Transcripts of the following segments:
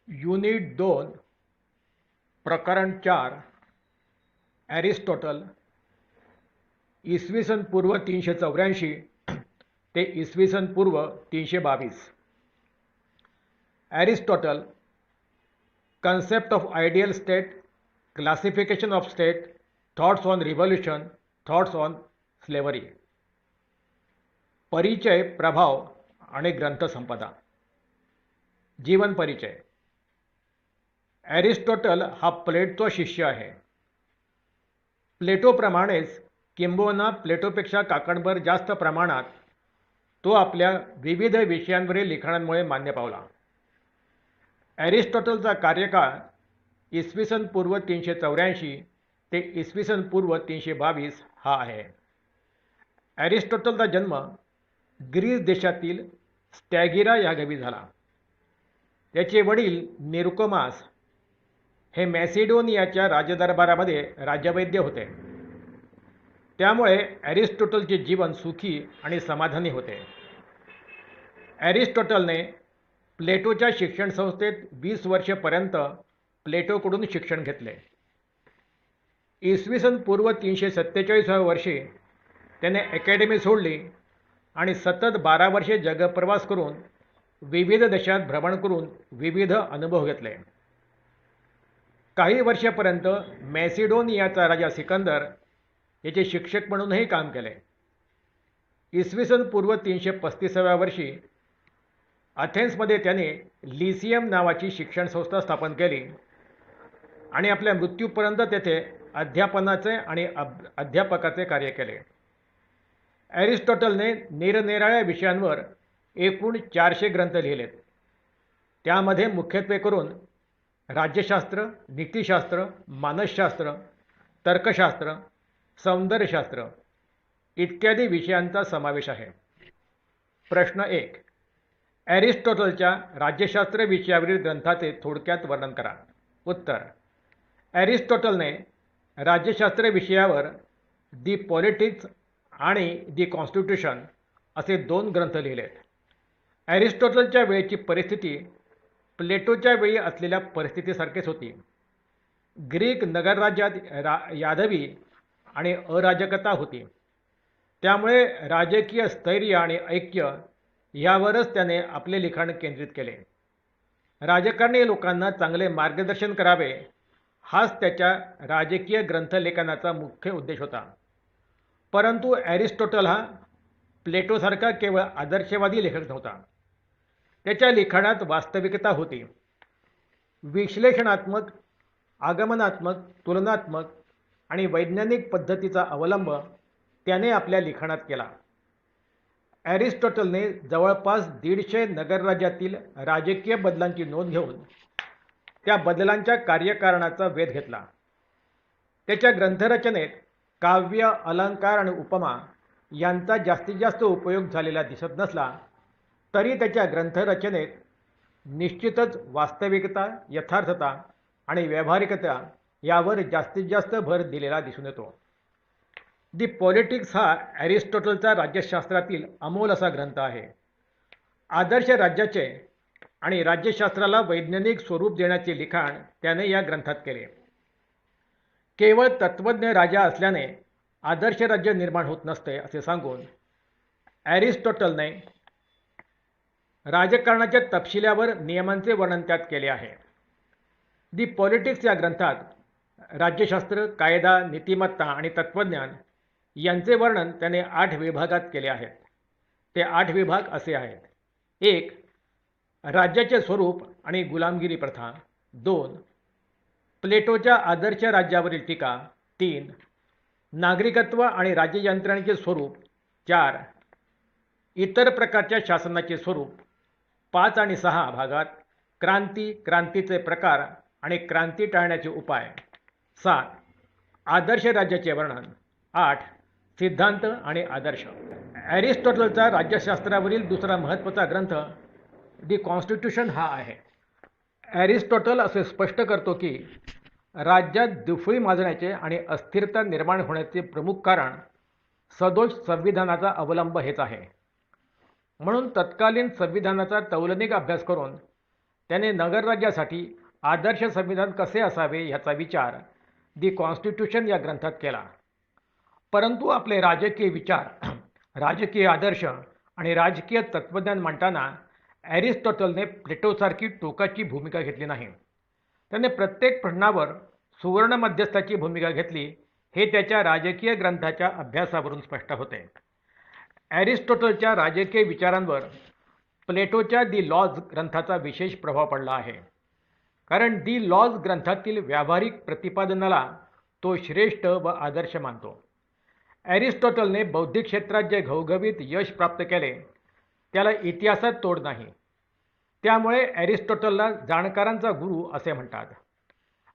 Unit 2 प्रकरण 4 Aristotle इसवी सन पूर्व 384 ते इसवी सन पूर्व 322. Aristotle concept of ideal state, classification of state, thoughts on revolution, thoughts on slavery. परिचय, प्रभाव आणि ग्रंथसंपदा. जीवन परिचय. ॲरिस्टॉटल हा प्लेटोचा शिष्य आहे. प्लेटोप्रमाणेच किंबहुना प्लेटोपेक्षा काकणभर जास्त प्रमाणात तो आपल्या विविध विषयांवरील लिखाणांमुळे मान्य पावला. ॲरिस्टॉटलचा कार्यकाळ इसवी सन पूर्व 384 ते इसवी सन पूर्व 322 हा आहे. ॲरिस्टॉटलचा जन्म ग्रीस देशातील स्टॅगिरा या गावी झाला. त्याचे वडील निकोमास हे मॅसिडोनियाच्या राजदरबारामध्ये राज्यवैद्य होते. त्यामुळे ॲरिस्टॉटलचे जीवन सुखी आणि समाधानी होते. ॲरिस्टॉटलने प्लेटोच्या शिक्षण संस्थेत 20 वर्षेपर्यंत प्लेटोकडून शिक्षण घेतले. इसवी सन पूर्व 347 वर्षी त्याने अकॅडमी सोडली आणि सतत 12 वर्षे जगप्रवास करून विविध देशात भ्रमण करून विविध अनुभव घेतले. काही वर्षापर्यंत मॅसिडोनियाचा राजा सिकंदर याचे शिक्षक म्हणूनही काम केले. इसवी सन पूर्व 335 वर्षी अथेन्समध्ये त्याने लिसियम नावाची शिक्षण संस्था स्थापन केली आणि आपल्या मृत्यूपर्यंत तेथे अध्यापनाचे आणि अध्यापकाचे कार्य केले. ॲरिस्टॉटलने निरनिराळ्या विषयांवर एकूण 400 ग्रंथ लिहिलेत. त्यामध्ये मुख्यत्वे करून राज्यशास्त्र, नीतिशास्त्र, मानसशास्त्र, तर्कशास्त्र, सौंदर्यशास्त्र इत्यादी विषयांचा समावेश आहे. प्रश्न 1. ॲरिस्टॉटलच्या राज्यशास्त्र विषयावरील ग्रंथाचे थोडक्यात वर्णन करा. उत्तर. ॲरिस्टॉटलने राज्यशास्त्र विषयावर दी पॉलिटिक्स आणि दी कॉन्स्टिट्यूशन असे 2 ग्रंथ लिहिलेत. ॲरिस्टॉटलच्या वेळेची परिस्थिती प्लेटोच्या वेळी असलेल्या परिस्थितीसारखीच होती. ग्रीक नगरराज्यात यादवी आणि अराजकता होती. त्यामुळे राजकीय स्थैर्य आणि ऐक्य यावरच त्याने आपले लिखाण केंद्रित केले. राजकारणी लोकांना चांगले मार्गदर्शन करावे हाच त्याच्या राजकीय ग्रंथलेखनाचा मुख्य उद्देश होता. परंतु ॲरिस्टॉटल हा प्लेटोसारखा केवळ आदर्शवादी लेखक नव्हता. त्याच्या लिखाणात वास्तविकता होती. विश्लेषणात्मक, आगमनात्मक, तुलनात्मक आणि वैज्ञानिक पद्धतीचा अवलंब त्याने आपल्या लिखाणात केला. ॲरिस्टॉटलने जवळपास 150 नगरराज्यातील राजकीय बदलांची नोंद घेऊन त्या बदलांच्या कार्यकारणाचा वेध घेतला. त्याच्या ग्रंथरचनेत काव्य, अलंकार आणि उपमा यांचा जास्तीत जास्त उपयोग झालेला दिसत नसला तरी त्याच्या ग्रंथरचनेत निश्चितच वास्तविकता, यथार्थता आणि व्यावहारिकता यावर जास्तीत जास्त भर दिलेला दिसून येतो. दी पॉलिटिक्स हा ॲरिस्टॉटलचा राज्यशास्त्रातील अमोल असा ग्रंथ आहे. आदर्श राज्याचे आणि राज्यशास्त्राला वैज्ञानिक स्वरूप देण्याचे लिखाण त्याने या ग्रंथात केले. केवळ तत्त्वज्ञ राजा असल्याने आदर्श राज्य निर्माण होत नसते असे सांगून ॲरिस्टॉटलने राजकारणाच्या तपशिलावर नियमांचे वर्णन त्यात केले आहे. दी पॉलिटिक्स या ग्रंथात राज्यशास्त्र, कायदा, नीतिमत्ता आणि तत्त्वज्ञान यांचे वर्णन त्याने 8 विभागात केले आहेत. ते 8 विभाग असे आहेत. 1. राज्याचे स्वरूप आणि गुलामगिरी प्रथा. 2. प्लेटोच्या आदर्श राज्यावरील टीका. 3. नागरिकत्व आणि राज्ययंत्रणेचे स्वरूप. 4. इतर प्रकारच्या शासनाचे स्वरूप. 5 आणि 6 भागात क्रांती, क्रांतीचे प्रकार आणि क्रांती टाळण्याचे उपाय. 7. आदर्श राज्याचे वर्णन. 8. सिद्धांत आणि आदर्श. ॲरिस्टॉटलचा राज्यशास्त्रावरील दुसरा महत्त्वाचा ग्रंथ दी कॉन्स्टिट्यूशन हा आहे. ॲरिस्टॉटल असे स्पष्ट करतो की राज्यात दुफळी माजण्याचे आणि अस्थिरता निर्माण होण्याचे प्रमुख कारण सदोष संविधानाचा अवलंब हेच आहे. म्हणून तत्कालीन संविधानाचा तौलनिक अभ्यास करून त्याने नगरराज्यासाठी आदर्श संविधान कसे असावे ह्याचा विचार दी कॉन्स्टिट्यूशन या ग्रंथात केला. परंतु आपले राजकीय विचार, राजकीय आदर्श आणि राजकीय तत्त्वज्ञान मांडताना ॲरिस्टॉटलने प्लेटोसारखी टोकाची भूमिका घेतली नाही. त्याने प्रत्येक प्रश्नावर सुवर्ण मध्यस्थाची भूमिका घेतली हे त्याच्या राजकीय ग्रंथाच्या अभ्यासावरून स्पष्ट होते. ॲरिस्टॉटलच्या राजकीय विचारांवर प्लेटोच्या दी लॉज ग्रंथाचा विशेष प्रभाव पडला आहे. कारण दी लॉज ग्रंथातील व्यावहारिक प्रतिपादनाला तो श्रेष्ठ व आदर्श मानतो. ॲरिस्टॉटलने बौद्धिक क्षेत्रात जे घवघवीत यश प्राप्त केले त्याला इतिहासात तोड नाही. त्यामुळे ॲरिस्टॉटलला जाणकारांचा गुरु असे म्हणतात.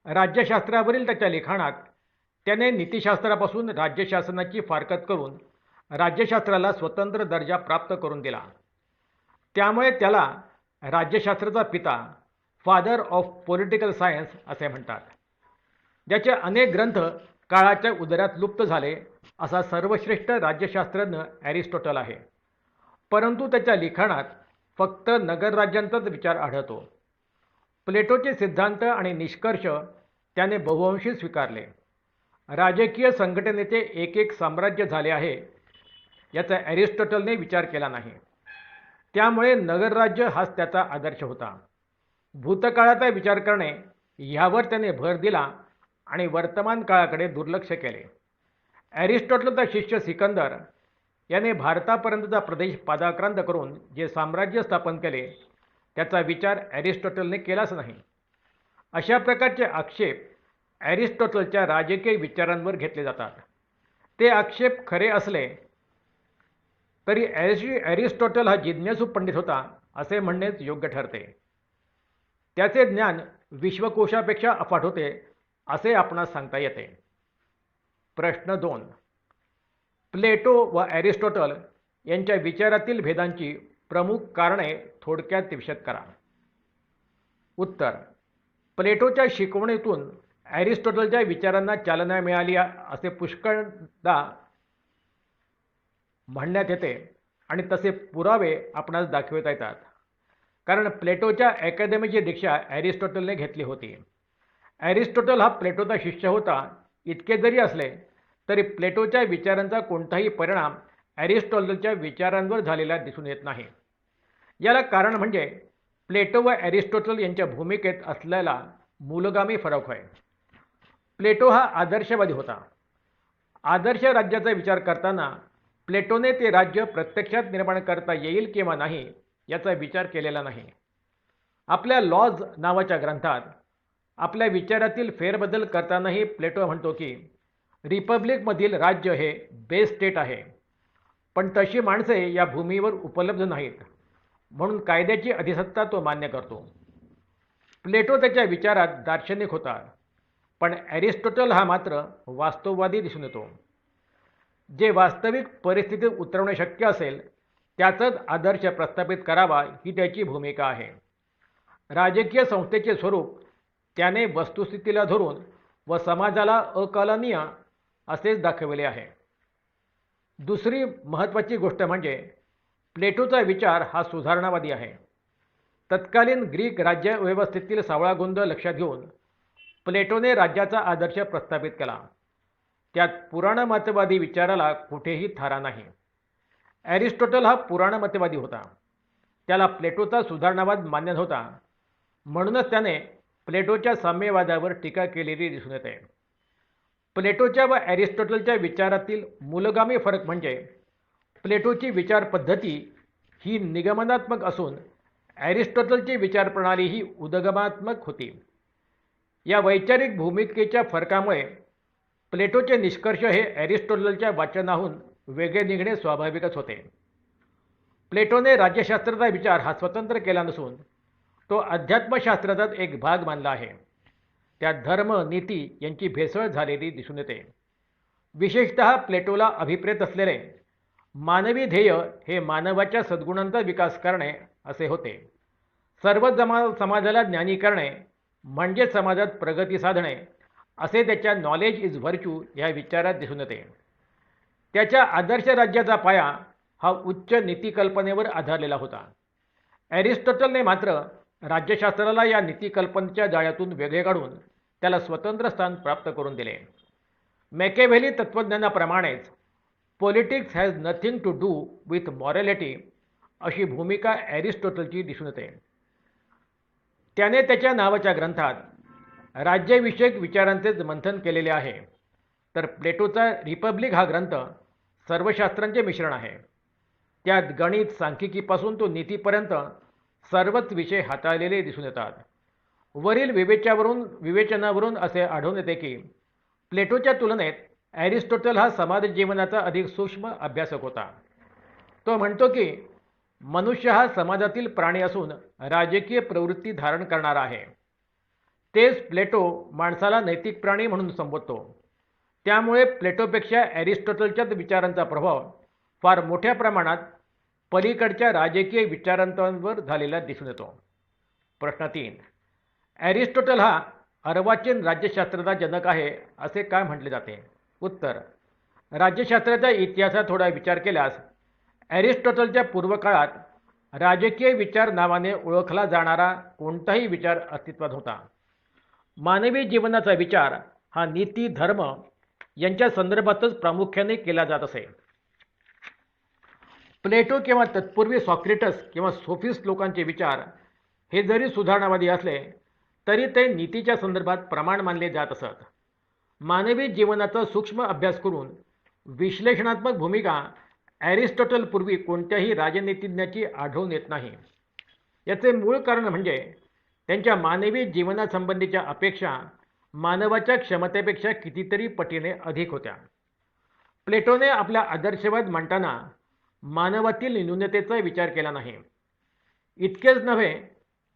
राज्यशास्त्रावरील त्याच्या लिखाणात त्याने नीतिशास्त्रापासून राज्यशासनाची फारकत करून राज्यशास्त्राला स्वतंत्र दर्जा प्राप्त करून दिला. त्यामुळे त्याला राज्यशास्त्राचा पिता, फादर ऑफ पॉलिटिकल सायन्स असे म्हणतात. ज्याचे अनेक ग्रंथ काळाच्या उदरात लुप्त झाले असा सर्वश्रेष्ठ राज्यशास्त्रज्ञ ॲरिस्टॉटल आहे. परंतु त्याच्या लिखाणात फक्त नगरराज्यांचाच विचार आढळतो. प्लेटोचे सिद्धांत आणि निष्कर्ष त्याने बहुअंशी स्वीकारले. राजकीय संघटनेचे एक एक साम्राज्य झाले आहे याचा ॲरिस्टॉटलने विचार केला नाही. त्यामुळे नगरराज्य हाच त्याचा आदर्श होता. भूतकाळाचा विचार करणे ह्यावर त्याने भर दिला आणि वर्तमान काळाकडे दुर्लक्ष केले. ॲरिस्टॉटलचा शिष्य सिकंदर याने भारतापर्यंतचा प्रदेश पादाक्रांत करून जे साम्राज्य स्थापन केले त्याचा विचार ॲरिस्टॉटलने केलाच नाही. अशा प्रकारचे आक्षेप ॲरिस्टॉटलच्या राजकीय विचारांवर घेतले जातात. ते आक्षेप खरे असले तरी ॲरिस्टॉटल हा जिज्ञासू पंडित होता असे म्हणणेच योग्य ठरते. त्याचे ज्ञान विश्वकोशापेक्षा अफाट होते असे आपणास सांगता येते. प्रश्न 2. प्लेटो व ॲरिस्टॉटल यांच्या विचारातील भेदांची प्रमुख कारणे थोडक्यात विशद करा. उत्तर. प्लेटोच्या शिकवणीतून ॲरिस्टॉटलच्या विचारांना चालना मिळाली असे पुष्कळदा म्हणण्यात येते आणि तसे पुरावे आपणास दाखविता येतात. कारण प्लेटोच्या अकॅदमीची दीक्षा ॲरिस्टॉटलने घेतली होती. ॲरिस्टॉटल हा प्लेटोचा शिष्य होता इतके जरी असले तरी प्लेटोच्या विचारांचा कोणताही परिणाम ॲरिस्टॉटलच्या विचारांवर झालेला दिसून येत नाही. याला कारण म्हणजे प्लेटो व ॲरिस्टॉटल यांच्या भूमिकेत असलेला मूलगामी फरक होय. प्लेटो हा आदर्शवादी होता. आदर्श राज्याचा विचार करताना प्लेटोने ते राज्य प्रत्यक्षात निर्माण करता येईल किंवा नाही याचा विचार केलेला नाही. आपल्या लॉज नावाच्या ग्रंथात आपल्या विचारातील फेरबदल करतानाही प्लेटो म्हणतो की रिपब्लिकमधील राज्य हे बेस स्टेट आहे, पण तशी माणसे या भूमीवर उपलब्ध नाहीत, म्हणून कायद्याची अधिसत्ता तो मान्य करतो. प्लेटो त्याच्या विचारात दार्शनिक होता, पण ॲरिस्टॉटल हा मात्र वास्तववादी दिसून येतो. जे वास्तविक परिस्थितीत उतरवणे शक्य असेल त्याचाच आदर्श प्रस्थापित करावा ही त्याची भूमिका आहे. राजकीय संस्थेचे स्वरूप त्याने वस्तुस्थितीला धरून व समाजाला अकलनीय असेच दाखविले आहे. दुसरी महत्त्वाची गोष्ट म्हणजे प्लेटोचा विचार हा सुधारणावादी आहे. तत्कालीन ग्रीक राज्यव्यवस्थेतील सावळा गोंधळ लक्षात घेऊन प्लेटोने राज्याचा आदर्श प्रस्थापित केला. त्यात पुराणमतवादी विचाराला कुठेही थारा नाही. ॲरिस्टॉटल हा पुराणमतवादी होता. त्याला प्लेटोचा सुधारणावाद मान्य नव्हता, म्हणूनच त्याने प्लेटोच्या साम्यवादावर टीका केलेली दिसून येते. प्लेटोच्या व ॲरिस्टॉटलच्या विचारातील मूलगामी फरक म्हणजे प्लेटोची विचार पद्धती ही निगमनात्मक असून ॲरिस्टॉटलची विचारप्रणाली ही उदगमात्मक होती. या वैचारिक भूमिकेच्या फरकामुळे प्लेटोचे निष्कर्ष हे ॲरिस्टॉटलच्या वाचनाहून वेगळे निघणे स्वाभाविकच होते. प्लेटोने राज्यशास्त्राचा विचार हा स्वतंत्र केला नसून तो अध्यात्मशास्त्राचाच एक भाग मानला आहे. त्यात धर्म, नीती यांची भेसळ झालेली दिसून येते. विशेषतः प्लेटोला अभिप्रेत असलेले मानवी ध्येय हे मानवाच्या सद्गुणांचा विकास करणे असे होते. सर्व समाजाला ज्ञानी करणे म्हणजे समाजात प्रगती साधणे असे त्याच्या नॉलेज इज व्हर्च्यू या विचारात दिसून येते. त्याच्या आदर्श राज्याचा पाया हा उच्च नीतिकल्पनेवर आधारलेला होता. ॲरिस्टॉटलने मात्र राज्यशास्त्राला या नीतिकल्पनेच्या जाळ्यातून वेगळे काढून त्याला स्वतंत्र स्थान प्राप्त करून दिले. मॅकेव्हेली तत्त्वज्ञानाप्रमाणेच politics has nothing to do with morality अशी भूमिका ॲरिस्टॉटलची दिसून येते. त्याने त्याच्या नावाच्या ग्रंथात राज्यविषयक विचारांचेच मंथन केलेले आहे, तर प्लेटोचा रिपब्लिक हा ग्रंथ सर्व शास्त्रांचे मिश्रण आहे. त्यात गणित, सांख्यिकीपासून तो नीतीपर्यंत सर्वच विषय हाताळलेले दिसून येतात. वरील विवेचनावरून असे आढळून येते की प्लेटोच्या तुलनेत ॲरिस्टॉटल हा समाज जीवनाचा अधिक सूक्ष्म अभ्यासक होता. तो म्हणतो की मनुष्य हा समाजातील प्राणी असून राजकीय प्रवृत्ती धारण करणारा आहे. तेच प्लेटो माणसाला नैतिक प्राणी म्हणून संबोधतो. त्यामुळे प्लेटोपेक्षा ॲरिस्टॉटलच्याच विचारांचा प्रभाव फार मोठ्या प्रमाणात पलीकडच्या राजकीय विचारांवर झालेला दिसून येतो. प्रश्न 3. ॲरिस्टॉटल हा अर्वाचीन राज्यशास्त्राचा जनक आहे असे काय म्हटले जाते? उत्तर. राज्यशास्त्राच्या इतिहासात थोडा विचार केल्यास ॲरिस्टॉटलच्या पूर्वकाळात राजकीय विचार नावाने ओळखला जाणारा कोणताही विचार अस्तित्वात होता. मानवी जीवनाचा विचार हा नीती, धर्म यांच्या संदर्भातच प्रामुख्याने केला जात असे. प्लेटो किंवा तत्पूर्वी सॉक्रेटस किंवा सोफिस्ट लोकांचे विचार हे जरी सुधारणावादी असले तरी ते नीतीच्या संदर्भात प्रमाण मानले जात असत. मानवी जीवनाचा सूक्ष्म अभ्यास करून विश्लेषणात्मक भूमिका ॲरिस्टॉटल पूर्वी कोणत्याही राजनीतिज्ञाची आढळून येत नाही. याचे मूळ कारण म्हणजे त्यांच्या मानवी जीवनासंबंधीच्या अपेक्षा मानवाच्या क्षमतेपेक्षा कितीतरी पटीने अधिक होत्या. प्लेटोने आपला आदर्शवाद मांडताना मानवातील न्यूनतेचा विचार केला नाही. इतकेच नव्हे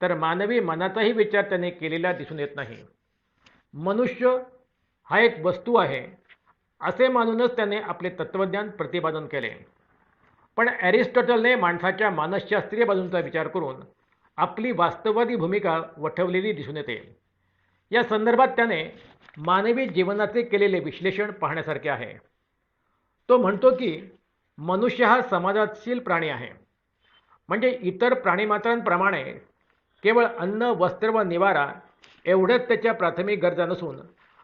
तर मानवी मनाचाही विचार त्याने केलेला दिसून येत नाही. मनुष्य हा एक वस्तू आहे असे मानूनच त्याने आपले तत्त्वज्ञान प्रतिपादन केले. पण ॲरिस्टॉटलने माणसाच्या मानसशास्त्रीय बाजूंचा विचार करून आपली वास्तववादी भूमिका वठवलेली दिसून येते. या संदर्भात त्याने मानवी जीवनाचे केलेले विश्लेषण पाहण्यासारखे आहे. तो म्हणतो की मनुष्य हा समाजशील प्राणी आहे. म्हणजे इतर प्राणीमात्रांप्रमाणे केवळ अन्न, वस्त्र व निवारा एवढ्याच त्याच्या प्राथमिक गरजा नसून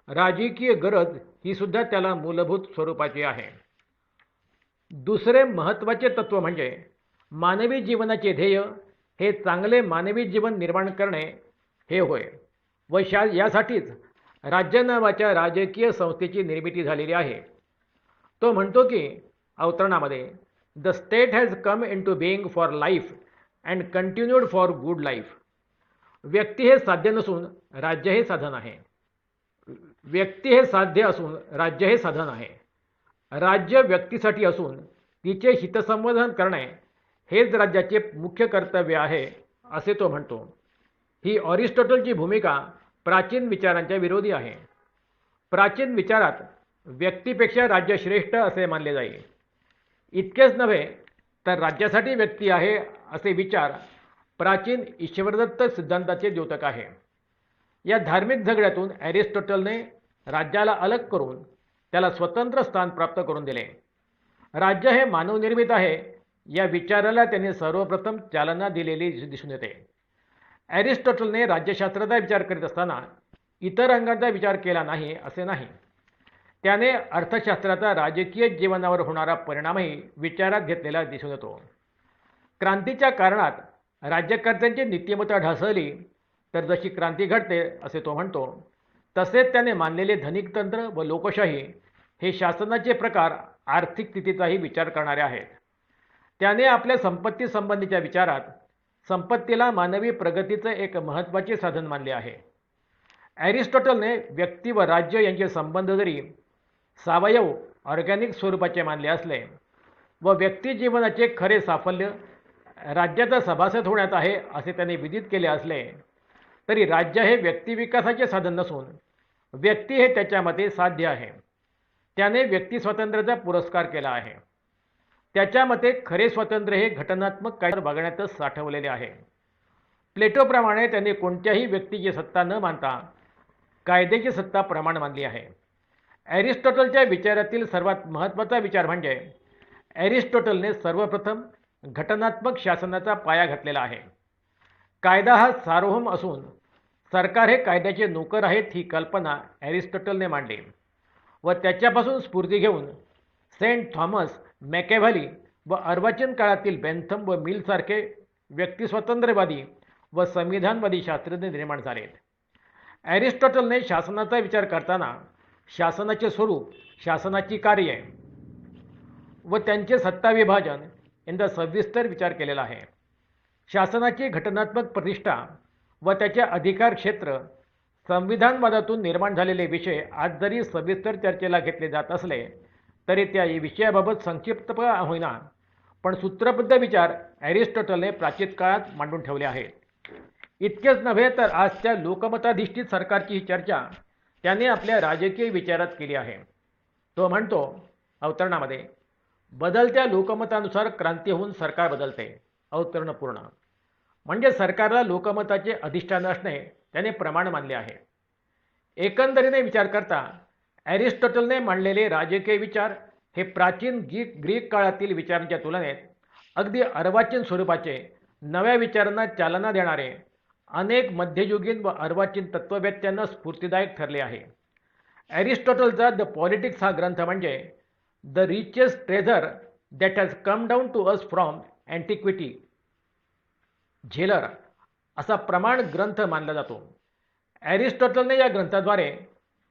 राजकीय गरज ही सुद्धा त्याला मूलभूत स्वरूपाची आहे. दुसरे महत्त्वाचे तत्त्व म्हणजे मानवी जीवनाचे ध्येय हे चांगले मानवी जीवन निर्माण करणे हे होय व यासाठीच राज्य नावाच्या राजकीय संस्थेची निर्मिती झालेली आहे. तो म्हणतो की अवतरणामध्ये the state has come into being for life and continued for good life. व्यक्ती हे साध्य नसून राज्य हे साधन आहे. व्यक्ती हे साध्य असून राज्य हे साधन आहे. राज्य व्यक्तीसाठी असून तिचे हितसंवर्धन करणे हेच राज्याचे मुख्य कर्तव्य आहे असे तो म्हणतो. ही अरिस्टॉटलची भूमिका प्राचीन विचारांच्या विरोधी आहे. प्राचीन विचारात व्यक्तीपेक्षा राज्य श्रेष्ठ असे मानले जाईल. इतकेच नव्हे तर राज्यासाठी व्यक्ती आहे असे विचार प्राचीन ईश्वरदत्त सिद्धांताचे द्योतक आहे. या धार्मिक झगड्यातून ॲरिस्टॉटलने राज्याला अलग करून त्याला स्वतंत्र स्थान प्राप्त करून दिले. राज्य हे मानवनिर्मित आहे या विचाराला त्याने सर्वप्रथम चालना दिलेली दिसून येते. ॲरिस्टॉटलने राज्यशास्त्राचा विचार करीत असताना इतर अंगांचा विचार केला नाही असे नाही. त्याने अर्थशास्त्राचा राजकीय जीवनावर होणारा परिणामही विचारात घेतलेला दिसून येतो. क्रांतीच्या कारणात राज्यकर्त्यांची नीतिमत्ता ढासळली तर जशी क्रांती घडते असे तो म्हणतो, तसेच त्याने मानलेले धनिकतंत्र व लोकशाही हे शासनाचे प्रकार आर्थिक स्थितीचाही विचार करणारे आहेत. त्याने आपल्या संपत्ती संबंधीच्या विचारात संपत्तीला मानवी प्रगतीचे एक महत्त्वाचे साधन मानले आहे. ॲरिस्टॉटलने व्यक्ती व राज्य यांचे संबंध जरी सावयव ऑर्गॅनिक स्वरूपाचे मानले असले व व्यक्ती जीवनाचे खरे साफल्य राज्याचा सभासद होण्यात आहे असे त्याने विदित केले असले तरी राज्य हे व्यक्तिविकासाचे साधन नसून व्यक्ती हे त्याच्या मते साध्य आहे. त्याने व्यक्ती स्वातंत्र्याचा पुरस्कार केला आहे. त्याच्या मते खरे स्वातंत्र्य हे घटनात्मक कायद्यावर बघण्यातच साठवलेले आहे. प्लेटोप्रमाणे त्याने कोणत्याही व्यक्तीची सत्ता न मानता कायद्याची सत्ता प्रमाण मानली आहे. ॲरिस्टॉटलच्या विचारातील सर्वात महत्त्वाचा विचार म्हणजे ॲरिस्टॉटलने सर्वप्रथम घटनात्मक शासनाचा पाया घातलेला आहे. कायदा हा सार्वभौम असून सरकार हे कायद्याचे नोकर आहेत ही कल्पना ॲरिस्टॉटलने मांडली व त्याच्यापासून स्फूर्ती घेऊन सेंट थॉमस मॅकॅव्हली व अर्वाचीन काळातील बेंथम व मिलसारखे व्यक्तिस्वातंत्र्यवादी व संविधानवादी शास्त्रज्ञ निर्माण झालेत. ॲरिस्टॉटलने शासनाचा विचार करताना शासनाचे स्वरूप, शासनाची कार्ये व त्यांचे सत्ता विभाजन यांचा सविस्तर विचार केलेला आहे. शासनाची घटनात्मक प्रतिष्ठा व त्याचे अधिकार क्षेत्र, संविधानवादातून निर्माण झालेले विषय आज जरी सविस्तर चर्चेला घेतले जात असले तरी त्या विषयाबाबत संक्षिप्तपणे होईना पण सूत्रबद्ध विचार ॲरिस्टॉटलने प्राचीन काळात मांडून ठेवले आहेत. इतकेच नव्हे तर आजच्या लोकमताधिष्ठित सरकारची ही चर्चा त्याने आपल्या राजकीय विचारात केली आहे. तो म्हणतो अवतरणामध्ये, बदलत्या लोकमतानुसार क्रांती होऊन सरकार बदलते. अवतरण पूर्ण. म्हणजे सरकारला लोकमताचे अधिष्ठान असणे त्याने प्रमाण मानले आहे. एकंदरीने विचार करता ॲरिस्टॉटलने मांडलेले राजकीय विचार हे प्राचीन ग्रीक काळातील विचारांच्या तुलनेत अगदी अर्वाचीन स्वरूपाचे, नव्या विचारांना चालना देणारे, अनेक मध्ययुगीन व अर्वाचीन तत्त्ववेत्यांना स्फूर्तिदायक ठरले आहे. ॲरिस्टॉटलचा द पॉलिटिक्स हा ग्रंथ म्हणजे the richest treasure that has come down to us from antiquity Zeller असा प्रमाण ग्रंथ मानला जातो. ॲरिस्टॉटलने या ग्रंथाद्वारे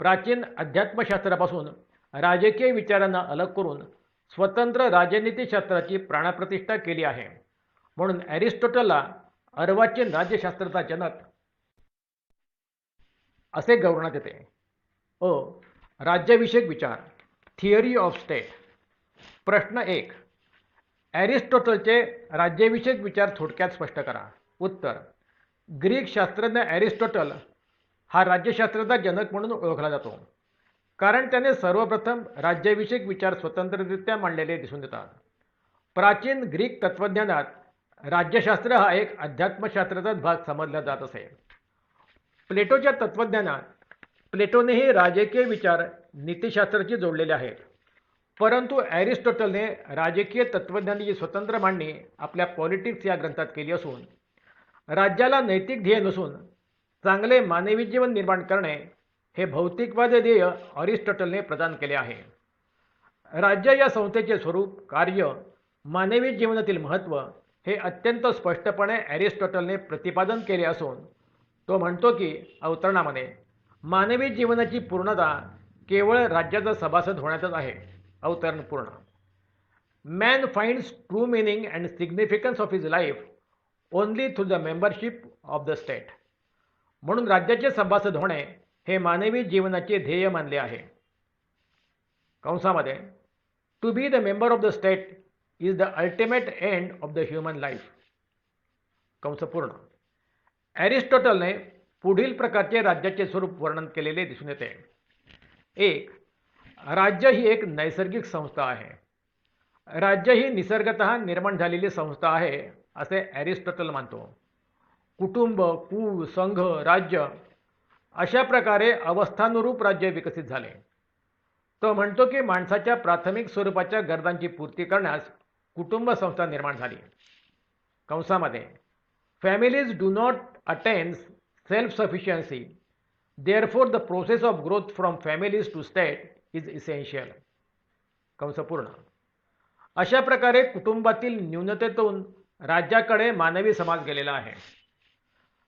प्राचीन अध्यात्मशास्त्रापासून राजकीय विचारांना अलग करून स्वतंत्र राजनीतिशास्त्राची प्राणप्रतिष्ठा केली आहे. म्हणून ॲरिस्टॉटलला अर्वाचीन राज्यशास्त्राचा जनक असे गौरवण्यात येते. राज्यविषयक विचार, थिअरी ऑफ स्टेट. प्रश्न 1. ॲरिस्टॉटलचे राज्यविषयक विचार थोडक्यात स्पष्ट करा. उत्तर. ग्रीक शास्त्रज्ञ ॲरिस्टॉटल हा राज्यशास्त्राचा जनक म्हणून ओळखला जातो कारण त्याने सर्वप्रथम राज्यविषयक विचार स्वतंत्ररित्या मांडलेले दिसून येतात. प्राचीन ग्रीक तत्त्वज्ञानात राज्यशास्त्र हा एक अध्यात्मशास्त्राचाच भाग समजला जात असे. प्लेटोच्या तत्त्वज्ञानात प्लेटोनेही राजकीय विचार नीतिशास्त्राशी जोडलेले आहेत, परंतु ॲरिस्टॉटलने राजकीय तत्त्वज्ञानाची स्वतंत्र मांडणी आपल्या पॉलिटिक्स या ग्रंथात केली असून राज्याला नैतिक ध्येय नसून चांगले मानवी जीवन निर्माण करणे हे भौतिकवादी ध्येय अरिस्टॉटलने प्रदान केले आहे. राज्य या संस्थेचे स्वरूप, कार्य, मानवी जीवनातील महत्त्व हे अत्यंत स्पष्टपणे ॲरिस्टॉटलने प्रतिपादन केले असून तो म्हणतो की अवतरणामध्ये मानवी जीवनाची पूर्णता केवळ राज्याचा सभासद होण्यातच आहे. अवतरण पूर्ण. Man finds true meaning and significance of his life only through the membership of the state. म्हणून राज्याचे सभासद होणे हे मानवी जीवनाचे ध्येय मानले आहे. कंसामध्ये to be the member of the state is the ultimate end of the human life. कंस पूर्ण. ॲरिस्टॉटलने पुढील प्रकारचे राज्याचे स्वरूप वर्णन केलेले दिसून येते. 1. राज्य ही एक नैसर्गिक संस्था आहे. राज्य ही निसर्गतः निर्माण झालेली संस्था आहे असे ॲरिस्टॉटल मानतो. कुटुंब, कुळ, संघ, राज्य अशा प्रकारे अवस्थानुरूप राज्य विकसित झाले. तो म्हणतो की माणसाच्या प्राथमिक स्वरूपाच्या गरजांची पूर्ती करण्यास कुटुंब संस्था निर्माण झाली. कंसामध्ये families do not attain self sufficiency, therefore the process of growth from families to state is essential. कंस पूर्ण. अशा प्रकारे कुटुंबातील न्यूनतेतून राज्याकडे मानवी समाज गेलेला आहे.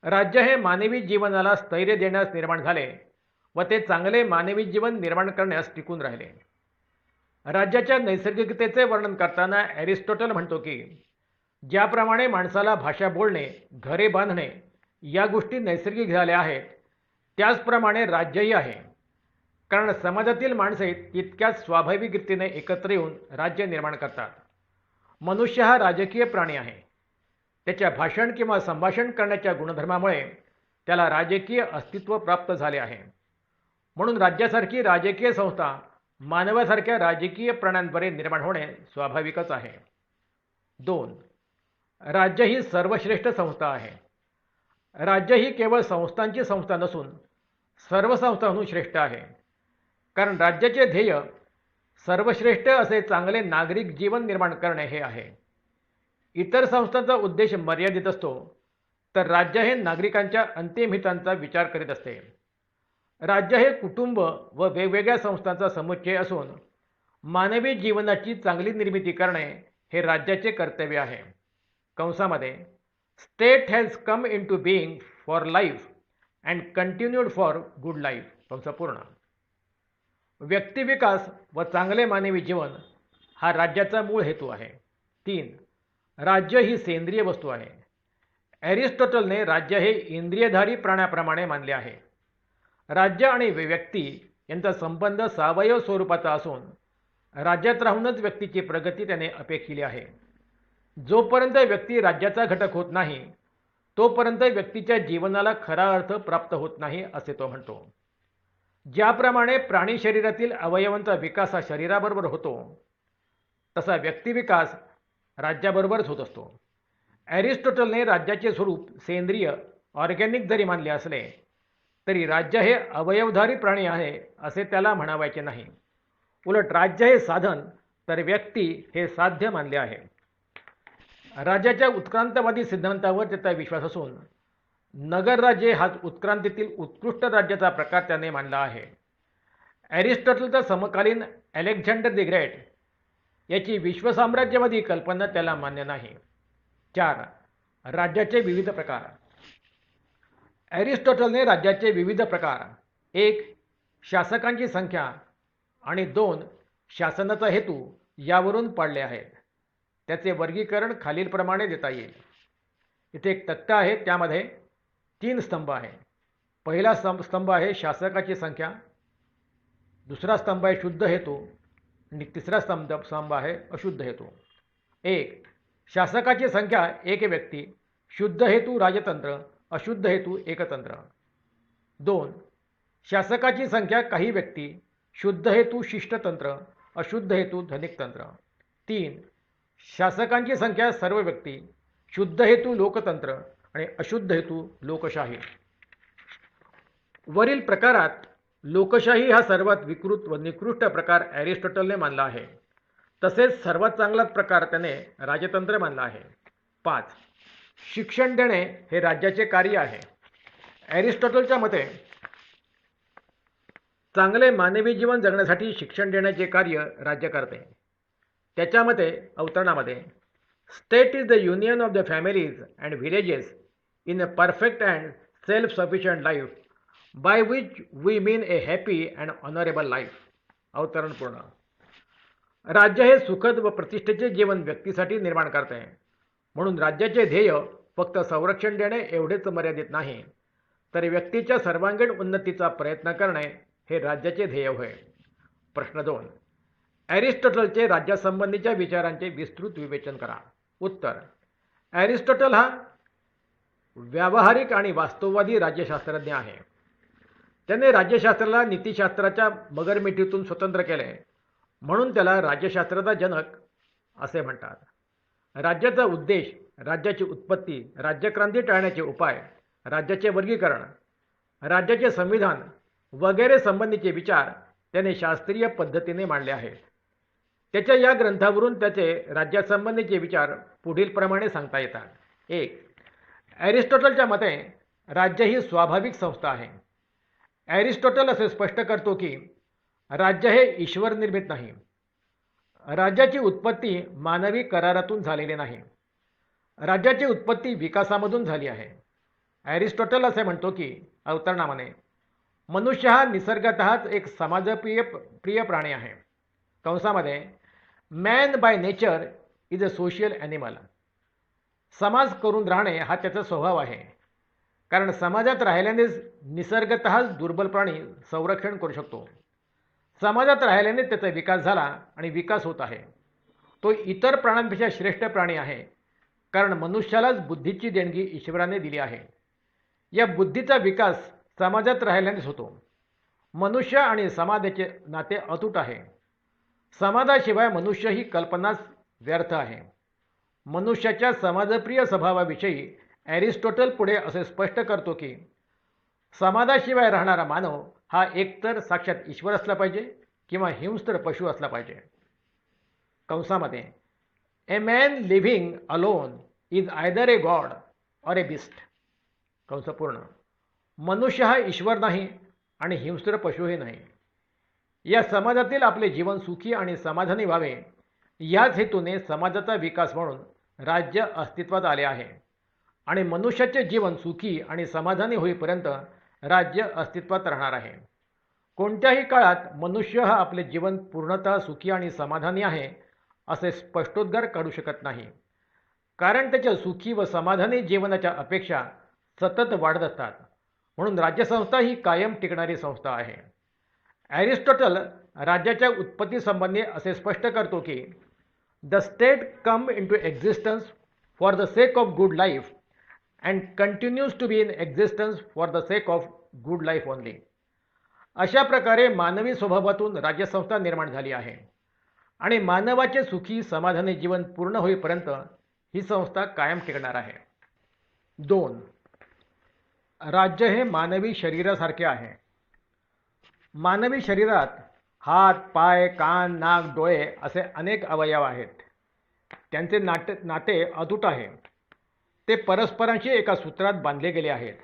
राज्य हे मानवी जीवनाला स्थैर्य देण्यास निर्माण झाले व ते चांगले मानवी जीवन निर्माण करण्यास टिकून राहिले. राज्याच्या नैसर्गिकतेचे वर्णन करताना ॲरिस्टॉटल म्हणतो की ज्याप्रमाणे माणसाला भाषा बोलणे, घरे बांधणे या गोष्टी नैसर्गिक झाल्या आहेत त्याचप्रमाणे राज्यही आहे, कारण समाजातील माणसे तितक्याच स्वाभाविक रीतीने एकत्र येऊन राज्य निर्माण करतात. मनुष्य हा राजकीय प्राणी आहे. त्याच्या भाषण किंवा संभाषण करण्याच्या गुणधर्मामुळे त्याला राजकीय अस्तित्व प्राप्त झाले आहे. म्हणून राज्यासारखी राजकीय संस्था मानवासारख्या राजकीय प्राण्यांद्वारे निर्माण होणे स्वाभाविकच आहे. 2. राज्य ही सर्वश्रेष्ठ संस्था आहे. राज्य ही केवळ संस्थांची संस्था नसून सर्व संस्थांहून श्रेष्ठ आहे, कारण राज्याचे ध्येय सर्वश्रेष्ठ असे चांगले नागरिक जीवन निर्माण करणे हे आहे. इतर संस्थांचा उद्देश मर्यादित असतो, तर राज्य हे नागरिकांच्या अंतिम हितांचा विचार करीत असते. राज्य हे कुटुंब व वेगवेगळ्या संस्थांचा समुच्चय असून मानवी जीवनाची चांगली निर्मिती करणे हे राज्याचे कर्तव्य आहे. कंसामध्ये state has come into being for life and continued for good life. कंस पूर्ण. व्यक्तिविकास व चांगले मानवी जीवन हा राज्याचा मूळ हेतू आहे. 3. राज्य ही सेंद्रिय वस्तू आहे. ॲरिस्टॉटलने राज्य हे इंद्रियधारी प्राण्याप्रमाणे मानले आहे. राज्य आणि व्यक्ती यांचा संबंध सावयव स्वरूपाचा असून राज्यात राहूनच व्यक्तीची प्रगती त्याने अपेक्षिली आहे. जोपर्यंत व्यक्ती राज्याचा घटक होत नाही तोपर्यंत व्यक्तीच्या जीवनाला खरा अर्थ प्राप्त होत नाही असे तो म्हणतो. ज्याप्रमाणे प्राणी शरीरातील अवयवांचा विकास हा शरीराबरोबर होतो तसा व्यक्तिविकास राज्याबरोबरच होत असतो. ॲरिस्टॉटलने राज्याचे स्वरूप सेंद्रिय ऑर्गॅनिक जरी मानले असले तरी राज्य हे अवयवधारी प्राणी आहे असे त्याला म्हणावायचे नाही. उलट राज्य हे साधन तर व्यक्ती हे साध्य मानले आहे. राज्याच्या उत्क्रांतवादी सिद्धांतावर त्याचा विश्वास असून नगर राज्य हा उत्क्रांतीतील उत्कृष्ट राज्याचा प्रकार त्याने मानला आहे. ॲरिस्टॉटलचा समकालीन अलेक्झांडर द ग्रेट याची विश्वसाम्राज्यवादी कल्पना त्याला मान्य नाही. 4. राज्याचे विविध प्रकार. ॲरिस्टॉटलने राज्याचे विविध प्रकार 1. शासकांची संख्या आणि 2. शासनाचा हेतू यावरून पाडले आहेत. त्याचे वर्गीकरण खालीलप्रमाणे देता येईल. इथे एक तक्ता आहे, त्यामध्ये 3 स्तंभ आहे. पहिला स्तंभ आहे शासकाची संख्या, दुसरा स्तंभ आहे शुद्ध हेतू आणि तिसरा स्तंभ आहे अशुद्ध हेतू. 1. शासकाची संख्या एक व्यक्ती, शुद्ध हेतू राजतंत्र, अशुद्ध हेतू एकतंत्र. 2. शासकाची संख्या काही व्यक्ती, शुद्ध हेतू शिष्टतंत्र, अशुद्ध हेतू धनिकतंत्र. 3. शासकांची संख्या सर्व व्यक्ती, शुद्ध हेतू लोकतंत्र आणि अशुद्ध हेतू लोकशाही. वरील प्रकारात लोकशाही हा सर्वात विकृत व निकृष्ट प्रकार ॲरिस्टॉटलने मानला आहे. तसेच सर्वात चांगला प्रकार त्याने राजतंत्र मानला आहे. 5. शिक्षण देणे हे राज्याचे कार्य आहे. ॲरिस्टॉटलच्या मते चांगले मानवी जीवन जगण्यासाठी शिक्षण देण्याचे कार्य राज्य करते. त्याच्या मते अवतरणामध्ये state is the union of the families and villages in a perfect and self sufficient life by which we mean a happy and honourable life. अवतरण पूर्ण. राज्य हे सुखद व प्रतिष्ठेचे जीवन व्यक्तीसाठी निर्माण करते. म्हणून राज्याचे ध्येय फक्त संरक्षण देणे एवढेच मर्यादित नाही, तर व्यक्तीच्या सर्वांगीण उन्नतीचा प्रयत्न करणे हे राज्याचे ध्येय होय. प्रश्न 2. ॲरिस्टॉटलचे राज्यासंबंधीच्या विचारांचे विस्तृत विवेचन करा. उत्तर. ॲरिस्टॉटल हा व्यावहारिक आणि वास्तववादी राज्यशास्त्रज्ञ आहे. त्याने राज्यशास्त्राला नीतिशास्त्राच्या मगरमिठीतून स्वतंत्र केले, म्हणून त्याला राज्यशास्त्राचा जनक असे म्हणतात. राज्याचा उद्देश, राज्याची उत्पत्ती, राज्यक्रांती टाळण्याचे उपाय, राज्याचे वर्गीकरण, राज्याचे संविधान वगैरे संबंधीचे विचार त्याने शास्त्रीय पद्धतीने मांडले आहेत. त्याच्या या ग्रंथावरून त्याचे राज्यासंबंधीचे विचार पुढीलप्रमाणे सांगता येतात. 1. ॲरिस्टॉटलच्या मते राज्य ही स्वाभाविक संस्था आहे. ॲरिस्टॉटल असे स्पष्ट करतो की राज्य हे ईश्वर निर्मित नाही. राज्याची उत्पत्ती मानवी करारातून झालेली नाही. राज्याची उत्पत्ती विकासामधून झाली आहे. ॲरिस्टॉटल असे म्हणतो की अवतरणामध्ये मनुष्य हा निसर्गतःच एक समाजप्रिय प्राणी आहे. कंसामध्ये man by nature is a social animal. समाज करून राहणे हा त्याचा स्वभाव आहे, कारण समाजात राहिल्यानेच निसर्गतःच दुर्बल प्राणी संरक्षण करू शकतो. समाजात राहिल्याने त्याचा विकास झाला आणि विकास होत आहे. तो इतर प्राण्यांपेक्षा श्रेष्ठ प्राणी आहे, कारण मनुष्यालाच बुद्धीची देणगी ईश्वराने दिली आहे. या बुद्धीचा विकास समाजात राहिल्यानेच होतो. मनुष्य आणि समाजाचे नाते अतूट आहे. समाजाशिवाय मनुष्य ही कल्पनाच व्यर्थ आहे. मनुष्याच्या समाजप्रिय स्वभावाविषयी ॲरिस्टॉटल पुढे असे स्पष्ट करतो की समाजाशिवाय राहणारा मानव हा एकतर साक्षात ईश्वर असला पाहिजे किंवा हिंस्त्र पशु असला पाहिजे. कंसामध्ये a man living alone is either a god or a beast. कंसपूर्ण. मनुष्य हा ईश्वर नाही आणि हिंस्र पशुही नाही. या समाजातील आपले जीवन सुखी आणि समाधानी व्हावे याच हेतूने समाजाचा विकास म्हणून राज्य अस्तित्वात आले आहे आणि मनुष्याचे जीवन सुखी आणि समाधानी होईपर्यंत राज्य अस्तित्वात राहणार आहे. कोणत्याही काळात मनुष्य हा आपले जीवन पूर्णतः सुखी आणि समाधानी आहे असे स्पष्टोद्गार काढू शकत नाही, कारण त्याच्या सुखी व समाधानी जीवनाच्या अपेक्षा सतत वाढत असतात. म्हणून राज्यसंस्था ही कायम टिकणारी संस्था आहे. ॲरिस्टॉटल राज्याच्या उत्पत्तीसंबंधी असे स्पष्ट करतो की the state come into existence for the sake of good life and continues to be in existence for the sake of good life only. अशा प्रकारे मानवी स्वभावातून राज्यसंस्था निर्माण झाली आहे आणि मानवाचे सुखी समाधानी जीवन पूर्ण होईपर्यंत ही संस्था कायम टिकणार आहे. 2. राज्य हे मानवी शरीरासारखे आहे. मानवी शरीरात हात, पाय, कान, नाक, डोळे असे अनेक अवयव आहेत. त्यांचे नाते अतूट आहे. ते परस्परांशी एका सूत्रात बांधले गेले आहेत.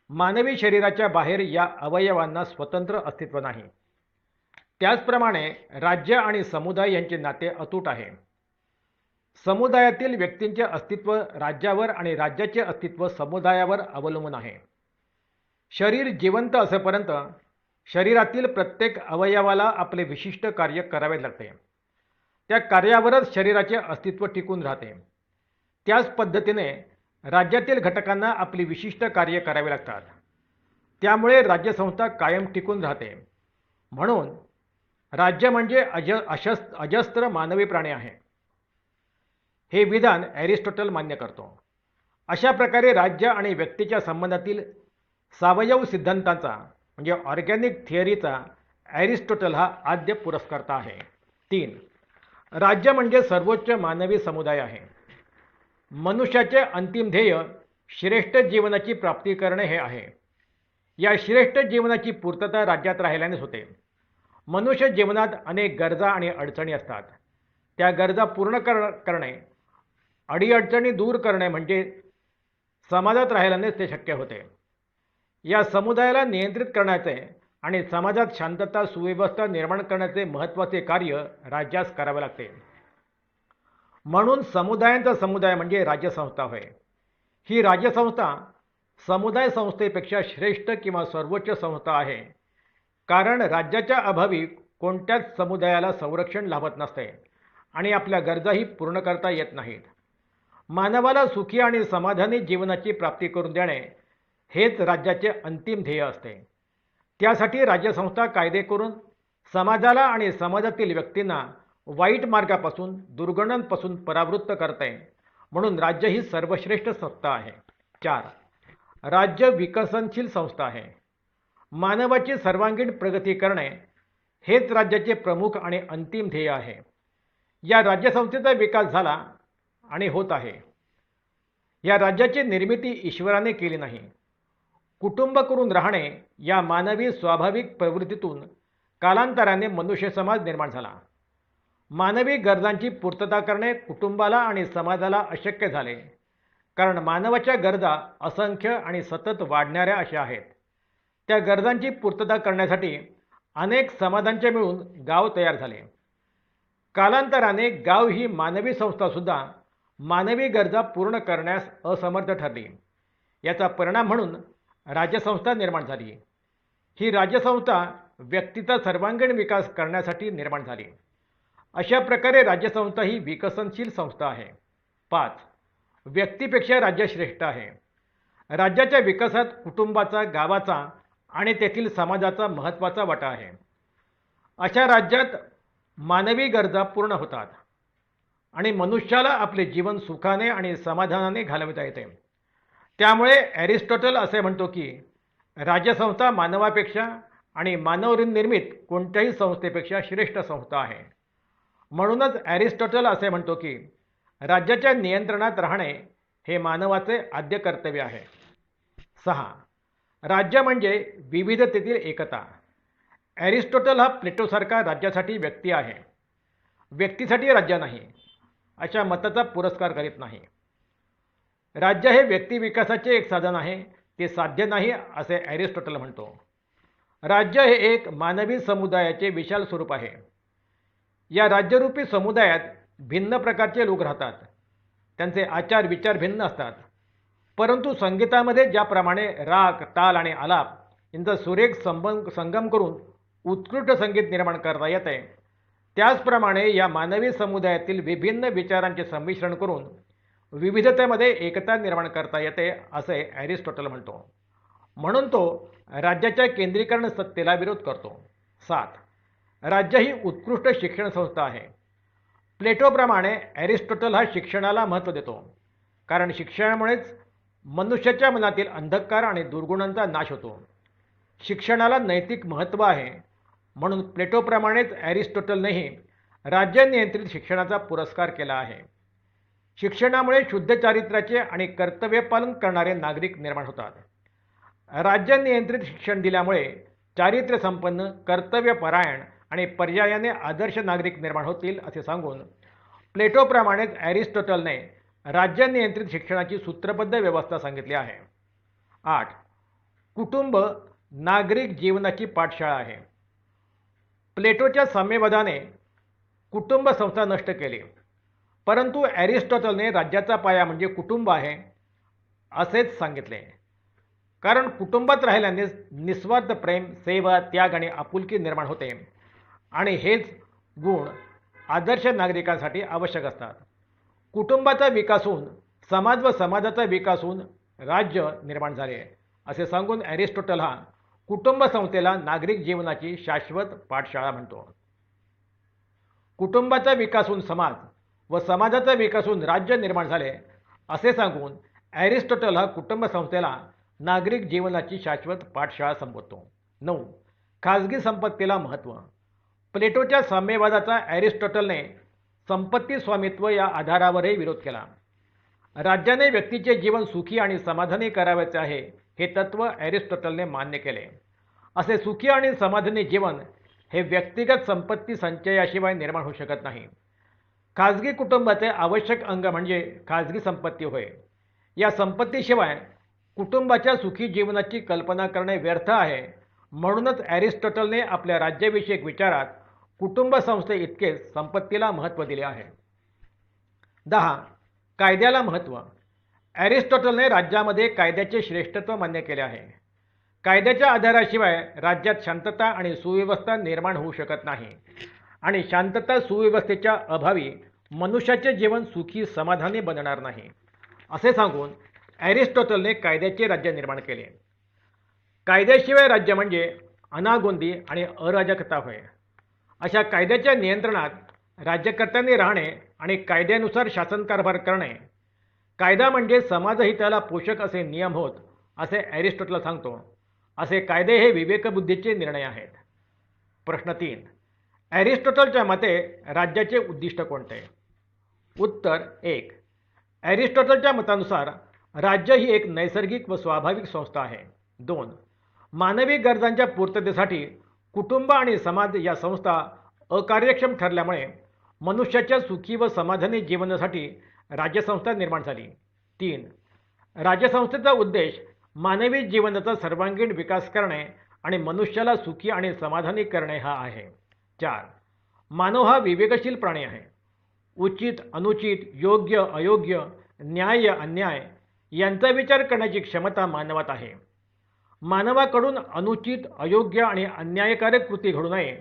मानवी शरीराच्या बाहेर या अवयवांना स्वतंत्र अस्तित्व नाही. त्याचप्रमाणे राज्य आणि समुदाय यांचे नाते अतूट आहे. समुदायातील व्यक्तींचे अस्तित्व राज्यावर आणि राज्याचे अस्तित्व समुदायावर अवलंबून आहे. शरीर जिवंत असेपर्यंत शरीरातील प्रत्येक अवयवाला आपले विशिष्ट कार्य करावे लागते. त्या कार्यावरच शरीराचे अस्तित्व टिकून राहते. त्याच पद्धतीने राज्यातील घटकांना आपली विशिष्ट कार्य करावी लागतात. त्यामुळे राज्यसंस्था कायम टिकून राहते. म्हणून राज्य म्हणजे अजस्त्र मानवी प्राणी आहे. हे विधान ॲरिस्टॉटल मान्य करतो. अशा प्रकारे राज्य आणि व्यक्तीच्या संबंधातील सावयव सिद्धांताचा म्हणजे ऑर्गॅनिक थिअरीचा ॲरिस्टॉटल हा आद्य पुरस्कर्ता आहे. 3. राज्य म्हणजे सर्वोच्च मानवी समुदाय आहे. मनुष्याचे अंतिम ध्येय श्रेष्ठ जीवनाची प्राप्ती करणे हे आहे. या श्रेष्ठ जीवनाची पूर्तता राज्यात राहिल्यानेच होते. मनुष्य जीवनात अनेक गरजा आणि अडचणी असतात. त्या गरजा पूर्ण करणे, अडीअडचणी दूर करणे म्हणजे समाजात राहिल्यानेच ते शक्य होते. या समुदायाला नियंत्रित करण्याचे आणि समाजात शांतता सुव्यवस्था निर्माण करण्याचे महत्त्वाचे कार्य राज्यास करावे लागते. म्हणून समुदायांचा समुदाय म्हणजे राज्यसंस्था होय. ही राज्यसंस्था समुदाय संस्थेपेक्षा श्रेष्ठ किंवा सर्वोच्च संस्था आहे, कारण राज्याच्या अभावी कोणत्याच समुदायाला संरक्षण लाभत नसते आणि आपल्या गरजाही पूर्ण करता येत नाहीत. मानवाला सुखी आणि समाधानी जीवनाची प्राप्ती करून देणे हेच राज्याचे अंतिम ध्येय असते. त्यासाठी राज्यसंस्था कायदे करून समाजाला आणि समाजातील व्यक्तींना वाईट मार्गापासून, दुर्गुणांपासून परावृत्त करते. म्हणून राज्य ही सर्वश्रेष्ठ संस्था आहे. 4. राज्य विकसनशील संस्था आहे. मानवाची सर्वांगीण प्रगती करणे हेच राज्याचे प्रमुख आणि अंतिम ध्येय आहे. या राज्यसंस्थेचा विकास झाला आणि होत आहे. या राज्याची निर्मिती ईश्वराने केली नाही. कुटुंब करून राहणे या मानवी स्वाभाविक प्रवृत्तीतून कालांतराने मनुष्य समाज निर्माण झाला. मानवी गरजांची पूर्तता करणे कुटुंबाला आणि समाजाला अशक्य झाले, कारण मानवाच्या गरजा असंख्य आणि सतत वाढणाऱ्या अशा आहेत. त्या गरजांची पूर्तता करण्यासाठी अनेक समाजांचे मिळून गाव तयार झाले. कालांतराने गाव ही मानवी संस्थासुद्धा मानवी गरजा पूर्ण करण्यास असमर्थ ठरली. याचा परिणाम म्हणून राज्यसंस्था निर्माण झाली. ही राज्यसंस्था व्यक्तीचा सर्वांगीण विकास करण्यासाठी निर्माण झाली. अशा प्रकारे राज्यसंस्था ही विकसनशील संस्था आहे. 5. व्यक्तीपेक्षा राज्य श्रेष्ठ आहे. राज्याच्या विकासात कुटुंबाचा, गावाचा आणि तेथील समाजाचा महत्त्वाचा वाटा आहे. अशा राज्यात मानवी गरजा पूर्ण होतात आणि मनुष्याला आपले जीवन सुखाने आणि समाधानाने घालविता येते. त्यामुळे ॲरिस्टॉटल असे म्हणतो की राज्यसंस्था मानवापेक्षा आणि मानवनिर्मित कोणत्याही संस्थेपेक्षा श्रेष्ठ संस्था आहे. म्हणूनच ॲरिस्टॉटल असे म्हणतो की राज्याच्या नियंत्रणात राहणे हे मानवाचे आद्य कर्तव्य आहे. 6. राज्य म्हणजे विविधतेतील एकता. ॲरिस्टॉटल हा प्लेटोसारखा राज्यासाठी व्यक्ती आहे, व्यक्तीसाठी राज्य नाही, अशा मताचा पुरस्कार करीत नाही. राज्य हे व्यक्ती विकासाचे एक साधन आहे, ते साध्य नाही असे ॲरिस्टॉटल म्हणतो. राज्य हे एक मानवी समुदायाचे विशाल स्वरूप आहे. या राज्यरूपी समुदायात भिन्न प्रकारचे लोक राहतात. त्यांचे आचार विचार भिन्न असतात. परंतु संगीतामध्ये ज्याप्रमाणे राग ताल आणि आलाप यांचा सुरेख संगम करून उत्कृष्ट संगीत निर्माण करता येते, त्याचप्रमाणे या मानवी समुदायातील विभिन्न विचारांचे संमिश्रण करून विविधतेमध्ये एकता निर्माण करता येते असे ॲरिस्टॉटल म्हणतो. म्हणून तो राज्याच्या केंद्रीकरण सत्तेला विरोध करतो. 7. राज्य ही उत्कृष्ट शिक्षण संस्था आहे. प्लेटोप्रमाणे ॲरिस्टॉटल हा शिक्षणाला महत्त्व देतो, कारण शिक्षणामुळेच मनुष्याच्या मनातील अंधकार आणि दुर्गुणांचा नाश होतो. शिक्षणाला नैतिक महत्त्व आहे, म्हणून प्लेटोप्रमाणेच ॲरिस्टॉटलनेही राज्य नियंत्रित शिक्षणाचा पुरस्कार केला आहे. शिक्षणामुळे शुद्ध चारित्र्याचे आणि कर्तव्यपालन करणारे नागरिक निर्माण होतात. राज्य नियंत्रित शिक्षण दिल्यामुळे चारित्र्यसंपन्न, कर्तव्यपरायण आणि पर्यायाने आदर्श नागरिक निर्माण होतील असे सांगून प्लेटोप्रमाणेच ॲरिस्टॉटलने राज्य नियंत्रित शिक्षणाची सूत्रबद्ध व्यवस्था सांगितली आहे. 8. कुटुंब नागरिक जीवनाची पाठशाळा आहे. प्लेटोच्या साम्यवादाने कुटुंब संस्था नष्ट केली, परंतु ॲरिस्टॉटलने राज्याचा पाया म्हणजे कुटुंब आहे असेच सांगितले. कारण कुटुंबात राहिल्याने निस्वार्थ प्रेम, सेवा, त्याग आणि आपुलकी निर्माण होते आणि हेच गुण आदर्श नागरिकांसाठी आवश्यक असतात. कुटुंबाचा विकास होऊन समाज व समाजाचा विकास होऊन राज्य निर्माण झाले असे सांगून ॲरिस्टॉटल हा कुटुंब संस्थेला नागरिक जीवनाची शाश्वत पाठशाळा म्हणतो. कुटुंबाचा विकास होऊन समाज व समाजाचा विकास होऊन राज्य निर्माण झाले असे सांगून ॲरिस्टॉटल हा कुटुंब संस्थेला नागरिक जीवनाची शाश्वत पाठशाळा संबोधतो. 9. खाजगी संपत्तीला महत्त्व. प्लेटोच्या साम्यवादाचा ॲरिस्टॉटलने संपत्ती स्वामित्व या आधारावरही विरोध केला. राज्याने व्यक्तीचे जीवन सुखी आणि समाधानी करावयाचे आहे हे तत्त्व ॲरिस्टॉटलने मान्य केले. असे सुखी आणि समाधानी जीवन हे व्यक्तिगत संपत्ती संचयाशिवाय निर्माण होऊ शकत नाही. खाजगी कुटुंबाचे आवश्यक अंग म्हणजे खाजगी संपत्ती होय. या संपत्तीशिवाय कुटुंबाच्या सुखी जीवनाची कल्पना करणे व्यर्थ आहे. म्हणूनच ॲरिस्टॉटलने आपल्या राज्यविषयक विचारात कुटुंब संस्थे इतकेच संपत्तीला महत्त्व दिले आहे. 10. कायद्याला महत्त्व. ॲरिस्टॉटलने राज्यामध्ये कायद्याचे श्रेष्ठत्व मान्य केले आहे. कायद्याच्या आधाराशिवाय राज्यात शांतता आणि सुव्यवस्था निर्माण होऊ शकत नाही आणि शांतता सुव्यवस्थेच्या अभावी मनुष्याचे जीवन सुखी समाधानी बनणार नाही असे सांगून ॲरिस्टॉटलने कायद्याचे राज्य निर्माण केले. कायद्याशिवाय राज्य म्हणजे अनागोंदी आणि अराजकता होय. अशा कायद्याच्या नियंत्रणात राज्यकर्त्यांनी राहणे आणि कायद्यानुसार शासनकारभार करणे. कायदा म्हणजे समाजहिताला पोषक असे नियम होत असे ॲरिस्टॉटल सांगतो. असे कायदे हे विवेकबुद्धीचे निर्णय आहेत. प्रश्न 3. ॲरिस्टॉटलच्या मते राज्याचे उद्दिष्ट कोणते? उत्तर 1. ॲरिस्टॉटलच्या मतानुसार राज्य ही एक नैसर्गिक व स्वाभाविक संस्था आहे. 2. मानवी गरजांच्या पूर्ततेसाठी कुटुंब आणि समाज या संस्था अकार्यक्षम ठरल्यामुळे मनुष्याच्या सुखी व समाधानी जीवनासाठी राज्यसंस्था निर्माण झाली. 3. राज्यसंस्थेचा उद्देश मानवी जीवनाचा सर्वांगीण विकास करणे आणि मनुष्याला सुखी आणि समाधानी करणे हा आहे. 4. मानव हा विवेकशील प्राणी आहे. उचित अनुचित, योग्य अयोग्य, न्याय अन्याय यांचा विचार करण्याची क्षमता मानवात आहे. मानवाकडून अनुचित, अयोग्य आणि अन्यायकारक कृती घडू नये,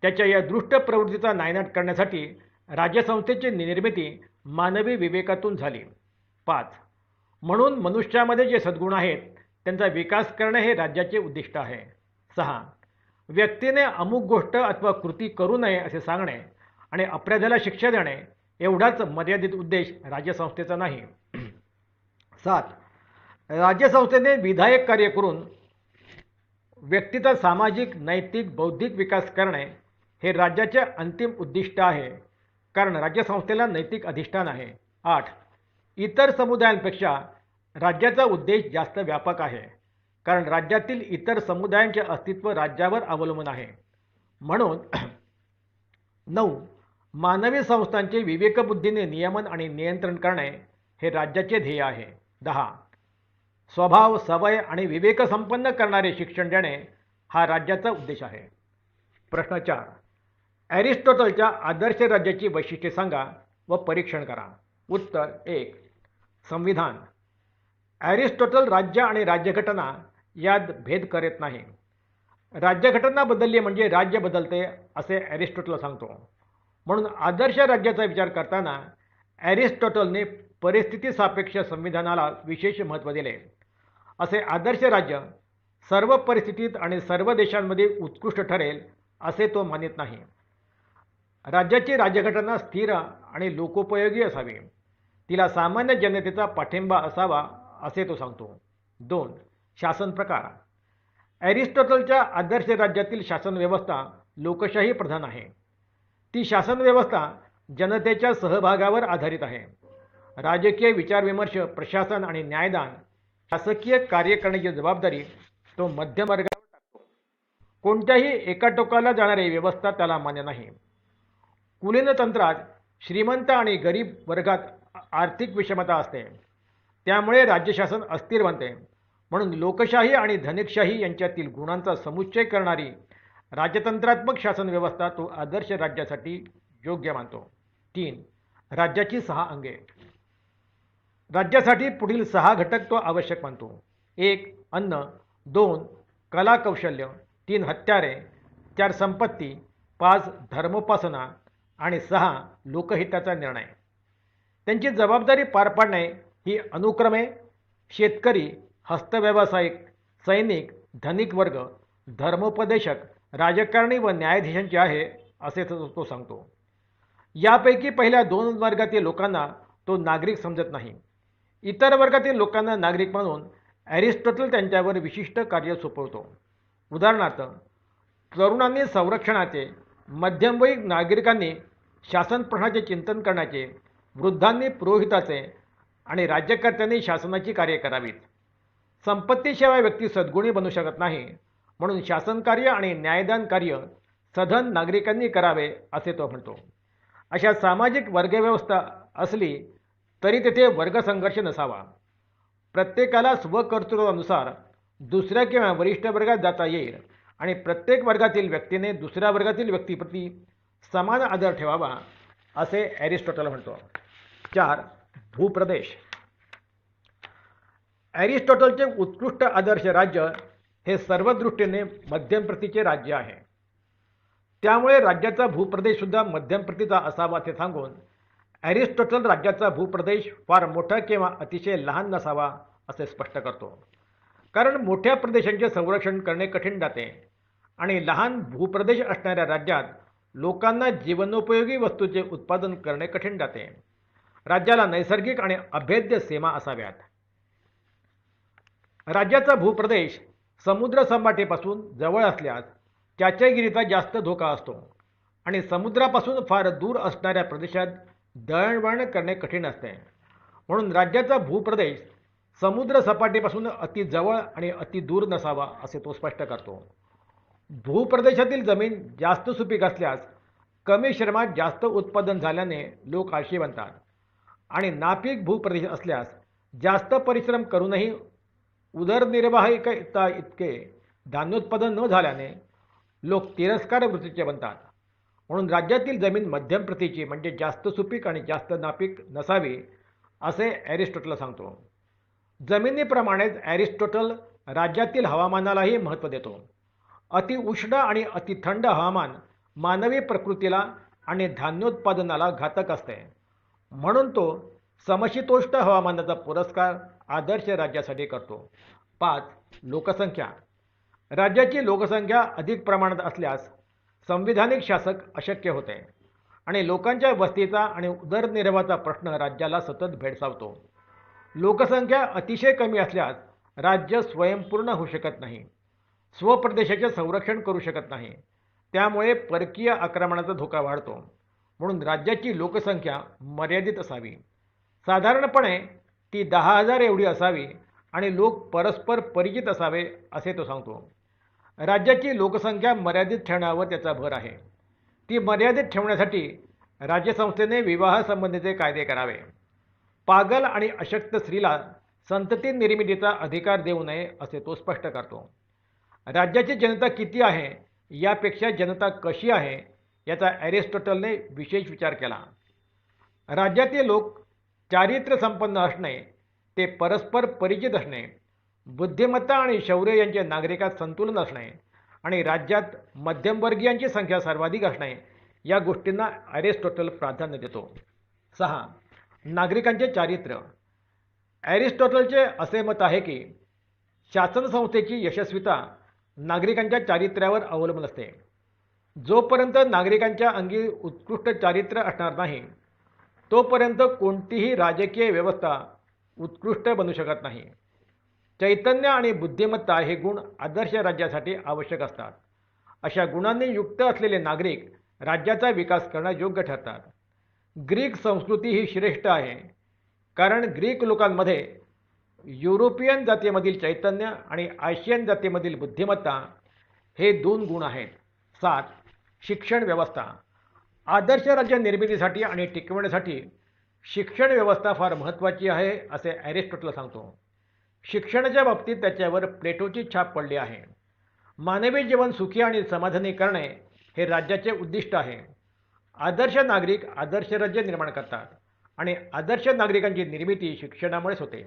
त्याच्या या दृष्ट प्रवृत्तीचा नायनाट करण्यासाठी राज्यसंस्थेची निर्मिती मानवी विवेकातून झाली. 5. म्हणून मनुष्यामध्ये जे सद्गुण आहेत त्यांचा विकास करणे हे राज्याचे उद्दिष्ट आहे. 6. व्यक्तीने अमुक गोष्ट अथवा कृती करू नये असे सांगणे आणि अपराधाला शिक्षा देणे एवढाच मर्यादित उद्देश राज्यसंस्थेचा नाही. 7. राज्यसंस्थेने विधायक कार्य करून व्यक्तीचा सामाजिक, नैतिक, बौद्धिक विकास करणे हे राज्याचे अंतिम उद्दिष्ट आहे, कारण राज्यसंस्थेला नैतिक अधिष्ठान आहे. 8. इतर समुदायांपेक्षा राज्याचा उद्देश जास्त व्यापक आहे, कारण राज्यातील इतर समुदायांचे अस्तित्व राज्यावर अवलंबून आहे. म्हणून 9. मानवी संस्थांचे विवेकबुद्धीने नियमन आणि नियंत्रण करणे हे राज्याचे ध्येय आहे. 10. स्वभाव, सवय आणि विवेक संपन्न करणारे शिक्षण देणे हा राज्याचा उद्देश आहे. प्रश्न 4. ॲरिस्टॉटलच्या आदर्श राज्याची वैशिष्ट्ये सांगा व परीक्षण करा. उत्तर 1. संविधान. ॲरिस्टॉटल राज्य आणि राज्यघटना यात भेद करत नाही. राज्यघटना बदलली म्हणजे राज्य बदलते असे ॲरिस्टॉटल सांगतो. म्हणून आदर्श राज्याचा विचार करताना ॲरिस्टॉटलने परिस्थिती सापेक्ष संविधानाला विशेष महत्त्व दिले. असे आदर्श राज्य सर्व परिस्थितीत आणि सर्व देशांमध्ये उत्कृष्ट ठरेल असे तो मानित नाही. राज्याची राज्यघटना स्थिर आणि लोकोपयोगी असावी. तिला सामान्य जनतेचा पाठिंबा असावा असे तो सांगतो. 2. शासन प्रकार. ॲरिस्टॉटलच्या आदर्श राज्यातील शासन व्यवस्था लोकशाही प्रधान आहे. ती शासन व्यवस्था जनतेच्या सहभागावर आधारित आहे. राजकीय विचारविमर्श, प्रशासन आणि न्यायदान शासकीय कार्य करण्याची जबाबदारी तो मध्यम वर्गावर टाकतो. कोणत्याही एका टोकाला जाणारी व्यवस्था त्याला मान्य नाही. कुलीनतंत्रात श्रीमंत आणि गरीब वर्गात आर्थिक विषमता असते. त्यामुळे राज्यशासन अस्थिर बनते. म्हणून लोकशाही आणि धनिकशाही यांच्यातील गुणांचा समुच्चय करणारी राजतंत्रात्मक शासन व्यवस्था तो आदर्श राज्यासाठी योग्य मानतो. 3. राज्याची 6 अंगे. राज्यासाठी पुढील 6 घटक तो आवश्यक मानतो. 1. अन्न. 2. कला कौशल्य. 3. हत्यारे. 4. संपत्ती. 5. धर्मोपासना आणि 6. लोकहिताचा निर्णय. त्यांची जबाबदारी पार पाडणे ही अनुक्रमे शेतकरी, हस्तव्यावसायिक, सैनिक, धनिक वर्ग, धर्मोपदेशक, राजकारणी व न्यायाधीशांची आहे असे तो सांगतो. यापैकी पहिल्या 2 वर्गातील लोकांना तो नागरिक समजत नाही. इतर वर्गातील लोकांना नागरिक म्हणून ॲरिस्टॉटल त्यांच्यावर विशिष्ट कार्य सोपवतो. उदाहरणार्थ, तरुणांनी संरक्षणाचे, मध्यमवयीन नागरिकांनी शासनप्रणाचे चिंतन करण्याचे, वृद्धांनी पुरोहिताचे आणि राज्यकर्त्यांनी शासनाची कार्य करावीत. संपत्तीशिवाय व्यक्ती सद्गुणी बनू शकत नाही. म्हणून शासनकार्य आणि न्यायदान कार्य सधन नागरिकांनी करावे असे तो म्हणतो. अशा सामाजिक वर्गव्यवस्था असली तरी तेथे वर्गसंघर्ष नसावा. प्रत्येकाला स्वकर्तृत्वानुसार दुसऱ्या किंवा वरिष्ठ वर्गात जाता येईल आणि प्रत्येक वर्गातील व्यक्तीने दुसऱ्या वर्गातील व्यक्तीप्रती समान आदर ठेवावा असे ॲरिस्टॉटल म्हणतो. 4. भूप्रदेश. ॲरिस्टॉटलचे उत्कृष्ट आदर्श राज्य हे सर्व दृष्टीने मध्यम प्रतीचे राज्य आहे. त्यामुळे राज्याचा भूप्रदेशसुद्धा मध्यम प्रतीचा असावा असे सांगून ॲरिस्टॉटल राज्याचा भूप्रदेश फार मोठा किंवा अतिशय लहान नसावा असे स्पष्ट करतो. कारण मोठ्या प्रदेशांचे संरक्षण करणे कठीण जाते आणि लहान भूप्रदेश असणाऱ्या राज्यात लोकांना जीवनोपयोगी वस्तूंचे उत्पादन करणे कठीण जाते. राज्याला नैसर्गिक आणि अभेद्य सीमा असाव्यात. राज्याचा भूप्रदेश समुद्र सपाटीपासून जवळ असल्यास चाचेगिरीचा जास्त धोका असतो आणि समुद्रापासून फार दूर असणाऱ्या प्रदेशात दळणवळण करणे कठीण असते. म्हणून राज्याचा भूप्रदेश समुद्र सपाटीपासून अति जवळ आणि अति दूर नसावा असे तो स्पष्ट करतो. भूप्रदेशातील जमीन जास्त सुपीक असल्यास कमी श्रमात जास्त उत्पादन झाल्याने लोक आळशी बनतात आणि नापीक भूप्रदेश असल्यास जास्त परिश्रम करूनही उदरनिर्वाहिता इतके धान्योत्पादन न झाल्याने लोक तिरस्कार वृत्तीचे बनतात. म्हणून राज्यातील जमीन मध्यम प्रतीची म्हणजे जास्त सुपीक आणि जास्त नापीक नसावी असे ॲरिस्टॉटल सांगतो. जमिनीप्रमाणेच ॲरिस्टॉटल राज्यातील हवामानालाही महत्त्व देतो. अति उष्ण आणि अति थंड हवामान मानवी प्रकृतीला आणि धान्योत्पादनाला घातक असते. म्हणून तो समशीतोष्ण हवामानाचा पुरस्कार आदर्श राज्यासाठी करतो. 5. लोकसंख्या. राज्याची लोकसंख्या अधिक प्रमाणात असल्यास संविधानिक शासक अशक्य होते आणि लोकांच्या वस्तीचा आणि उदरनिर्वाहाचा प्रश्न राज्याला सतत भेडसावतो. लोकसंख्या अतिशय कमी असल्यास राज्य स्वयंपूर्ण होऊ शकत नाही, स्वप्रदेशाचे संरक्षण करू शकत नाही. त्यामुळे परकीय आक्रमणाचा धोका वाढतो. म्हणून राज्याची लोकसंख्या मर्यादित असावी. साधारणपणे ती 10,000 एवढी असावी आणि लोक परस्पर परिचित असावे असे तो सांगतो. राज्याची लोकसंख्या मर्यादित ठेवण्यावर त्याचा भर आहे. ती मर्यादित ठेवण्यासाठी राज्यसंस्थेने विवाह संबंधीचे कायदे करावे. पागल आणि अशक्त स्त्रीला संतती निर्मितीचा अधिकार देऊ नये असे तो स्पष्ट करतो. राज्याची जनता किती आहे यापेक्षा जनता कशी आहे याचा ॲरिस्टॉटलने विशेष विचार केला. राज्यातील लोक चारित्र्य संपन्न असणे, ते परस्पर परिचित असणे, बुद्धिमत्ता आणि शौर्य यांचे नागरिकात संतुलन असणे आणि राज्यात मध्यमवर्गीयांची संख्या सर्वाधिक असणे या गोष्टींना ॲरिस्टॉटल प्राधान्य देतो. 6. नागरिकांचे चारित्र्य. ॲरिस्टॉटलचे असे मत आहे की शासन संस्थेची यशस्वीता नागरिकांच्या चारित्र्यावर अवलंबून असते. जोपर्यंत नागरिकांच्या अंगी उत्कृष्ट चारित्र्य असणार नाही तोपर्यंत कोणतीही राजकीय व्यवस्था उत्कृष्ट बनू शकत नाही. चैतन्य आणि बुद्धिमत्ता हे गुण आदर्श राज्यासाठी आवश्यक असतात. अशा गुणांनी युक्त असलेले नागरिक राज्याचा विकास करण्यास योग्य ठरतात. ग्रीक संस्कृती ही श्रेष्ठ आहे कारण ग्रीक लोकांमध्ये युरोपियन जातीमधील चैतन्य आणि आशियन जातीमधील बुद्धिमत्ता हे 2 गुण आहेत. 7. शिक्षण व्यवस्था. आदर्श राज्य निर्मितीसाठी आणि टिकवण्यासाठी शिक्षण व्यवस्था फार महत्त्वाची आहे असे ॲरिस्टॉटल सांगतो. शिक्षणाच्या बाबतीत त्याच्यावर प्लेटोची छाप पडली आहे. मानवी जीवन सुखी आणि समाधानी करणे हे राज्याचे उद्दिष्ट आहे. आदर्श नागरिक आदर्श राज्य निर्माण करतात आणि आदर्श नागरिकांची निर्मिती शिक्षणामुळेच होते.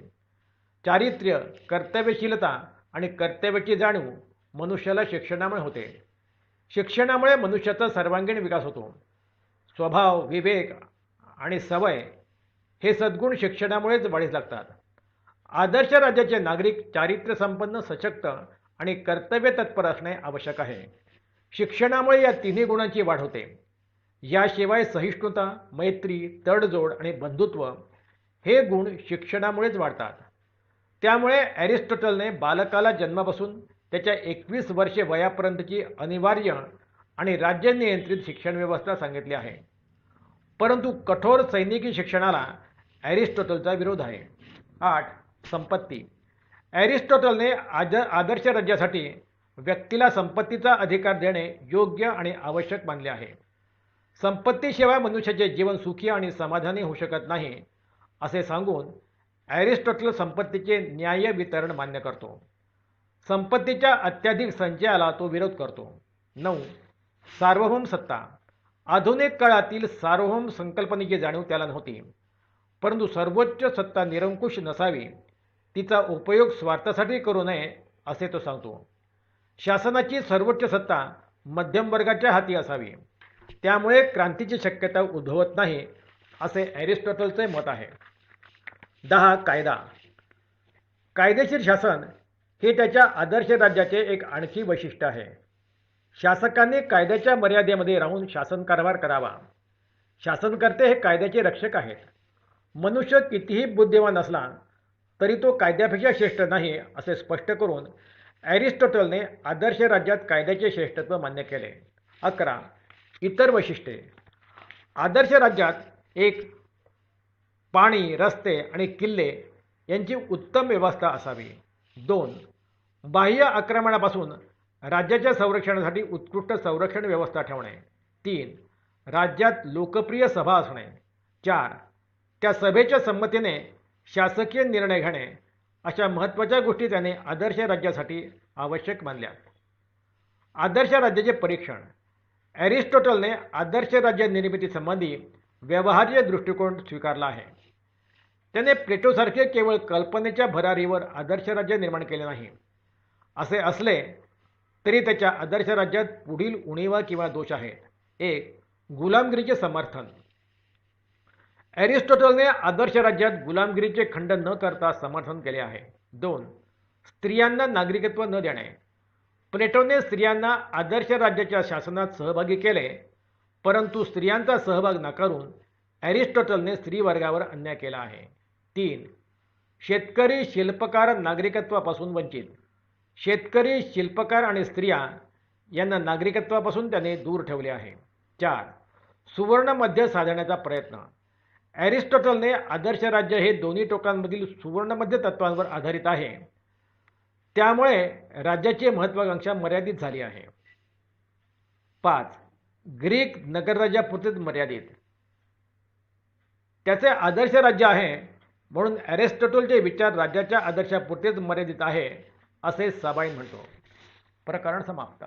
चारित्र्य, कर्तव्यशीलता आणि कर्तव्याची जाणीव मनुष्याला शिक्षणामुळे होते. शिक्षणामुळे मनुष्याचा सर्वांगीण विकास होतो. स्वभाव, विवेक आणि सवय हे सद्गुण शिक्षणामुळेच वाढीस लागतात. आदर्श राज्याचे नागरिक चारित्र्य संपन्न, सशक्त आणि कर्तव्य तत्पर असणे आवश्यक आहे. शिक्षणामुळे या तिन्ही गुणांची वाढ होते. याशिवाय सहिष्णुता, मैत्री, तडजोड आणि बंधुत्व हे गुण शिक्षणामुळेच वाढतात. त्यामुळे ॲरिस्टॉटलने बालकाला जन्मापासून त्याच्या 21 वर्षे वयापर्यंतची अनिवार्य आणि राज्य नियंत्रित शिक्षण व्यवस्था सांगितली आहे. परंतु कठोर सैनिकी शिक्षणाला ॲरिस्टॉटलचा विरोध आहे. 8. संपत्ती. ॲरिस्टॉटलने आदर्श राज्यासाठी व्यक्तीला संपत्तीचा अधिकार देणे योग्य आणि आवश्यक मानले आहे. संपत्तीशिवाय मनुष्याचे जीवन सुखी आणि समाधानी होऊ शकत नाही असे सांगून ॲरिस्टॉटल संपत्तीचे न्याय्य वितरण मान्य करतो. संपत्तीच्या अत्याधिक संचयाला तो विरोध करतो. 9. सार्वभौम सत्ता. आधुनिक काळातील सार्वभौम संकल्पनेची जाणीव त्याला नव्हती. परंतु सर्वोच्च सत्ता निरंकुश नसावी, तिचा उपयोग स्वार्थासाठी करू नये असे तो सांगतो. शासनाची सर्वोच्च सत्ता मध्यमवर्गाच्या हाती असावी, त्यामुळे क्रांतीची शक्यता उद्भवत नाही असे ॲरिस्टॉटलचे मत आहे. 10. कायदा. कायदेशीर शासन हे त्याच्या आदर्श राज्याचे एक आणखी वैशिष्ट्य आहे. शासकांनी कायद्याच्या मर्यादेमध्ये राहून शासन कारभार करावा. शासनकर्ते हे कायद्याचे रक्षक आहेत. मनुष्य कितीही बुद्धिमान असला तरी तो कायद्यापेक्षा श्रेष्ठ नाही असे स्पष्ट करून ॲरिस्टॉटलने आदर्श राज्यात कायद्याचे श्रेष्ठत्व मान्य केले. 11. इतर वैशिष्ट्ये. आदर्श राज्यात एक पाणी, रस्ते आणि किल्ले यांची उत्तम व्यवस्था असावी. 2. बाह्य आक्रमणापासून राज्याच्या संरक्षणासाठी उत्कृष्ट संरक्षण व्यवस्था ठेवणे. 3. राज्यात लोकप्रिय सभा असणे. 4. त्या सभेच्या संमतीने शासकीय निर्णय घेणे अशा महत्त्वाच्या गोष्टी त्याने आदर्श राज्यासाठी आवश्यक मानल्या. आदर्श राज्याचे परीक्षण. ॲरिस्टॉटलने आदर्श राज्य निर्मितीसंबंधी व्यवहार्य दृष्टिकोन स्वीकारला आहे. त्याने प्लेटोसारखे केवळ कल्पनेच्या भरारीवर आदर्श राज्य निर्माण केले नाही. असे असले तरी त्याच्या आदर्श राज्यात पुढील उणीवा किंवा दोष आहेत. 1. गुलामगिरीचे समर्थन. ॲरिस्टॉटलने आदर्श राज्यात गुलामगिरीचे खंडन न करता समर्थन केले आहे. 2. स्त्रियांना नागरिकत्व न देणे. प्लेटोने स्त्रियांना आदर्श राज्याच्या शासनात सहभागी केले, परंतु स्त्रियांचा सहभाग नाकारून ॲरिस्टॉटलने स्त्रीवर्गावर अन्याय केला आहे. 3. शेतकरी, शिल्पकार नागरिकत्वापासून वंचित. शेतकरी, शिल्पकार आणि स्त्रिया यांना नागरिकत्वापासून त्याने दूर ठेवले आहे. 4. सुवर्ण मध्य साधण्याचा प्रयत्न. ॲरिस्टॉटलने आदर्श राज्य हे दोन्ही टोकांमधील सुवर्णमध्य तत्वांवर आधारित आहे, त्यामुळे राज्याची महत्त्वाकांक्षा मर्यादित झाली आहे. 5. ग्रीक नगरराज्यापुरतेच मर्यादित. त्याचे आदर्श राज्य आहे म्हणून ॲरिस्टॉटलचे विचार राज्याच्या आदर्शापुरतेच मर्यादित आहे असे साबाईन म्हणतो. प्रकरण समाप्त.